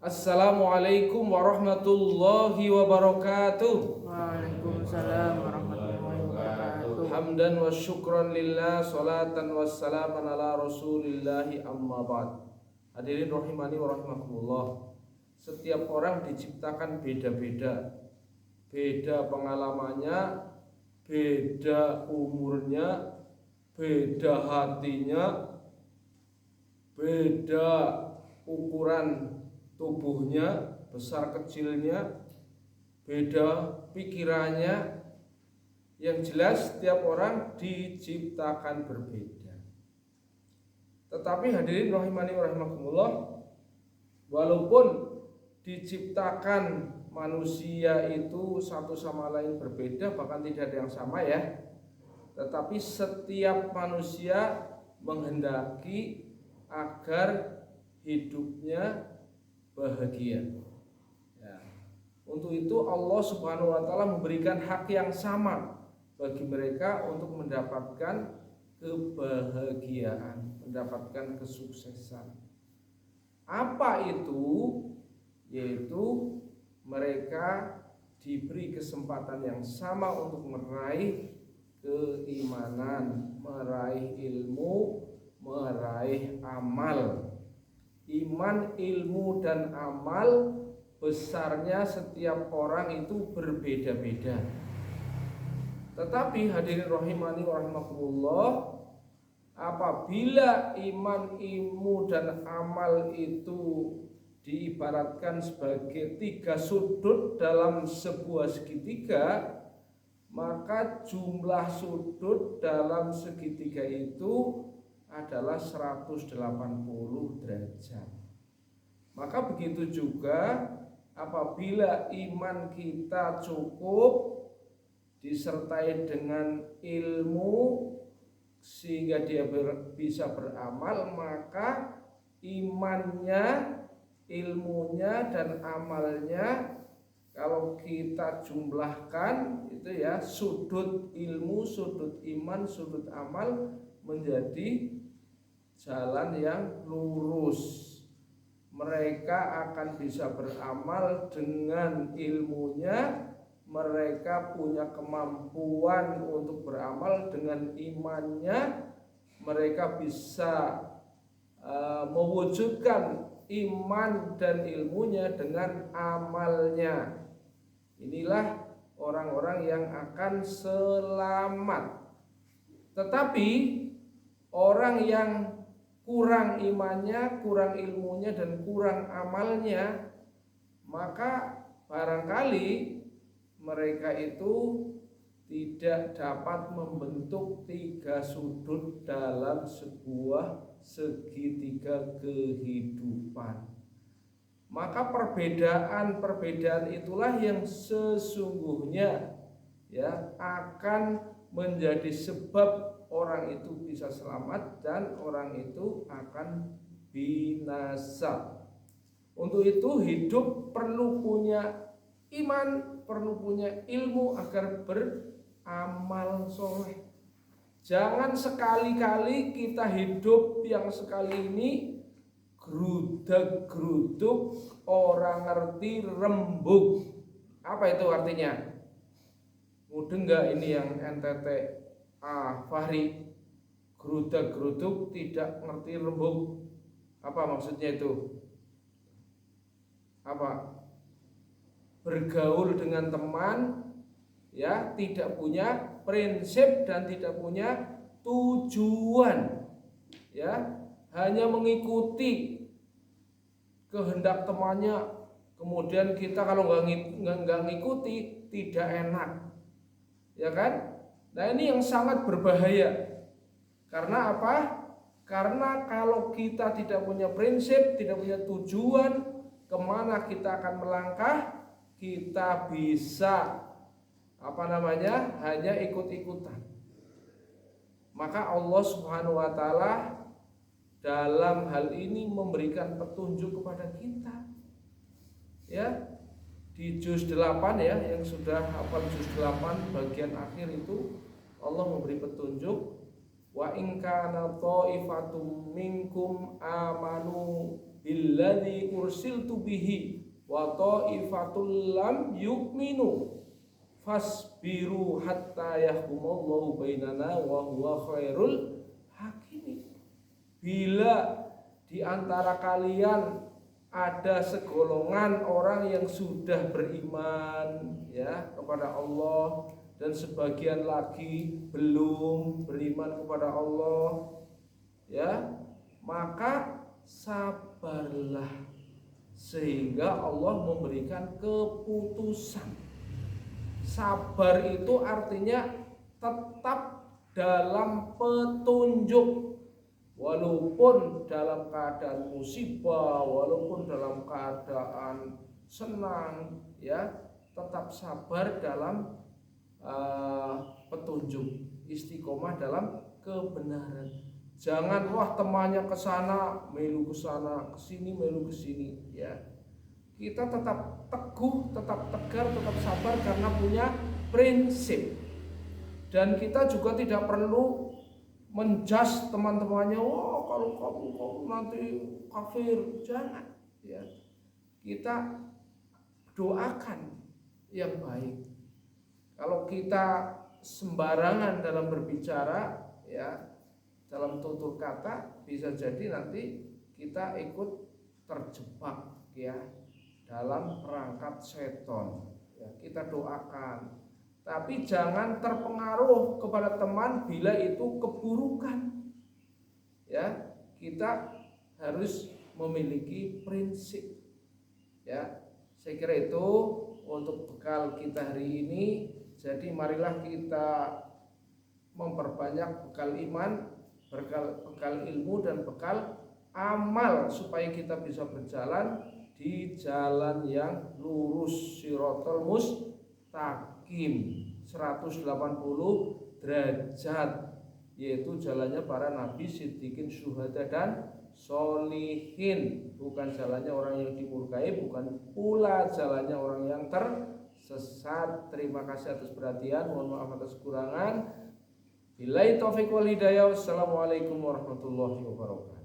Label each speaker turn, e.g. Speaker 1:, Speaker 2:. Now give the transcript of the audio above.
Speaker 1: Assalamualaikum warahmatullahi wabarakatuh.
Speaker 2: Waalaikumsalam warahmatullahi wabarakatuh.
Speaker 1: Hamdan wa syukran lillah, salatan wassalaman ala rasulillahi amma ba'd. Hadirin rahimani wa rahimakumullah. Setiap orang diciptakan beda-beda. Beda pengalamannya, beda umurnya, beda hatinya, beda ukuran tubuhnya, besar kecilnya, beda pikirannya. Yang jelas setiap orang diciptakan berbeda. Tetapi hadirin rahimani wa rahimakumullah, walaupun diciptakan manusia itu satu sama lain berbeda, bahkan tidak ada yang sama ya, tetapi setiap manusia menghendaki agar hidupnya bahagia. Ya. Untuk itu Allah Subhanahu wa taala memberikan hak yang sama bagi mereka untuk mendapatkan kebahagiaan, mendapatkan kesuksesan. Apa itu? Yaitu mereka diberi kesempatan yang sama untuk meraih keimanan, meraih ilmu, meraih amal. Iman, ilmu, dan amal besarnya setiap orang itu berbeda-beda. Tetapi hadirin rahimani wa rahimakumullah, apabila iman, ilmu, dan amal itu diibaratkan sebagai tiga sudut dalam sebuah segitiga, maka jumlah sudut dalam segitiga itu adalah 180 derajat. Maka begitu juga apabila iman kita cukup disertai dengan ilmu sehingga dia bisa beramal, maka imannya, ilmunya, dan amalnya kalau kita jumlahkan itu ya, sudut ilmu, sudut iman, sudut amal menjadi jalan yang lurus. Mereka akan bisa beramal dengan ilmunya, mereka punya kemampuan untuk beramal dengan imannya, mereka bisa mewujudkan iman dan ilmunya dengan amalnya. Inilah orang-orang yang akan selamat. Tetapi orang yang kurang imannya, kurang ilmunya, dan kurang amalnya, maka barangkali mereka itu tidak dapat membentuk tiga sudut dalam sebuah segitiga kehidupan. Maka perbedaan itulah yang sesungguhnya ya akan menjadi sebab orang itu bisa selamat dan orang itu akan binasa. Untuk itu hidup perlu punya iman, perlu punya ilmu agar beramal soleh. Jangan sekali-kali kita hidup yang sekali ini grudak-gruduk, orang ngerti, rembug. Apa itu artinya? Mudeng enggak ini yang NTT Fahri? Grudak-gruduk, tidak ngerti, rembug. Apa maksudnya itu? Apa? Bergaul dengan teman ya, tidak punya prinsip dan tidak punya tujuan. Ya, hanya mengikuti kehendak temannya. Kemudian kita kalau nggak ngikuti tidak enak. Ya kan? Nah, ini yang sangat berbahaya. Karena apa? Karena kalau kita tidak punya prinsip, tidak punya tujuan kemana kita akan melangkah, kita bisa hanya ikut-ikutan. Maka Allah Subhanahu wa taala dalam hal ini memberikan petunjuk kepada kita. Ya, di juz 8 ya, yang sudah hafal juz 8 bagian akhir itu Allah memberi petunjuk, wa in kana ta'ifatum minkum amanu billadzi ursiltu bihi wa ta'ifatul lam yu'minu fasbiru hatta yahkumallahu bainana wa huwa khairul hakimin. Bila di antara kalian ada segolongan orang yang sudah beriman ya kepada Allah dan sebagian lagi belum beriman kepada Allah ya, maka sabarlah sehingga Allah memberikan keputusan. Sabar itu artinya tetap dalam petunjuk, walaupun dalam keadaan musibah, walaupun dalam keadaan senang ya, tetap sabar dalam petunjuk, istiqomah dalam kebenaran. Jangan wah temannya ke sana, melu ke sana, ke sini melu ke sini ya. Kita tetap teguh, tetap tegar, tetap sabar karena punya prinsip. Dan kita juga tidak perlu menjudge teman-temannya, wah kalau kamu nanti kafir, jangan ya. Kita doakan yang baik. Kalau kita sembarangan dalam berbicara ya, dalam tutur kata, bisa jadi nanti kita ikut terjebak ya dalam perangkap seton ya. Kita doakan, tapi jangan terpengaruh kepada teman bila itu keburukan ya. Kita harus memiliki prinsip ya. Saya kira itu untuk bekal kita hari ini. Jadi marilah kita memperbanyak bekal iman, bekal ilmu dan bekal amal supaya kita bisa berjalan di jalan yang lurus, siratal mustaqim 180 derajat, yaitu jalannya para nabi, siddiqin, syuhada dan sholihin. Bukan jalannya orang yang dimurkai, bukan pula jalannya orang yang tersesat. Terima kasih atas perhatian, mohon maaf atas kekurangan. Billahi taufiq wal hidayah. Wassalamualaikum warahmatullahi wabarakatuh.